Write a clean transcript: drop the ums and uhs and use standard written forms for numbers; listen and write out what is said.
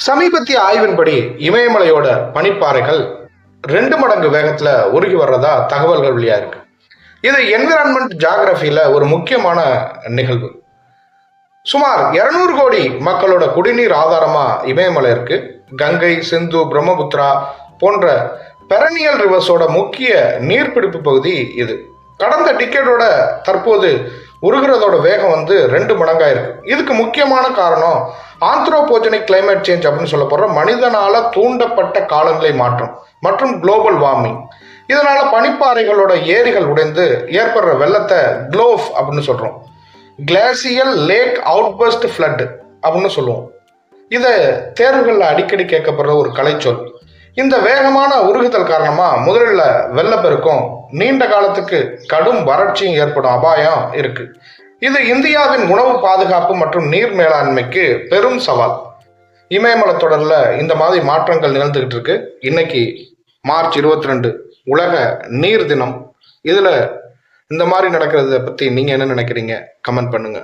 சமீபத்திய ஆய்வின்படி இமயமலையோட பனிப்பாறைகள் 2 மடங்கு வேகத்துல உருகி வர்றதா தகவல்கள் வெளியா இருக்கு. இது என்விரான்மெண்ட் ஜியாகிரபியில ஒரு முக்கியமான நிகழ்வு. சுமார் 200 கோடி மக்களோட குடிநீர் ஆதாரமா இமயமலை இருக்கு. கங்கை, சிந்து, பிரம்மபுத்திரா போன்ற பெரனியல் ரிவர்ஸோட முக்கிய நீர்பிடிப்பு பகுதி இது. கடந்த டிக்கெட்டோட தற்போது உருகிறதோட வேகம் 2 மடங்கா இருக்கு. இதுக்கு முக்கியமான காரணம் ஆந்த்ரோபோஜெனிக் கிளைமேட் சேஞ்ச் அப்படின்னு சொல்லப்படுற மனிதனால தூண்டப்பட்ட காலநிலை மாற்றம் மற்றும் குளோபல் வார்மிங். இதனால பனிப்பாறைகளோட ஏரிகள் உடைந்து ஏற்படுற வெள்ளத்தை க்ளோஃப் அப்படின்னு சொல்றோம். கிளாசியல் லேக் அவுட்பர்ஸ்ட் ஃப்ளட் அப்படின்னு சொல்லுவோம். இதை தேர்வுகளில் அடிக்கடி கேட்கப்படுற ஒரு கலைச்சொல். இந்த வேகமான உருகுதல் காரணமா முதலில் வெள்ளப்பெருக்கும், நீண்ட காலத்துக்கு கடும் வறட்சியும் ஏற்படும் அபாயம் இருக்கு. இது இந்தியாவின் உணவு பாதுகாப்பு மற்றும் நீர் மேலாண்மைக்கு பெரும் சவால். இமயமலை தொடர்ல இந்த மாதிரி மாற்றங்கள் நிகழ்ந்துகிட்டு இருக்கு. இன்னைக்கு மார்ச் 22 உலக நீர் தினம். இதுல இந்த மாதிரி நடக்கிறத பத்தி நீங்க என்ன நினைக்கிறீங்க? கமெண்ட் பண்ணுங்க.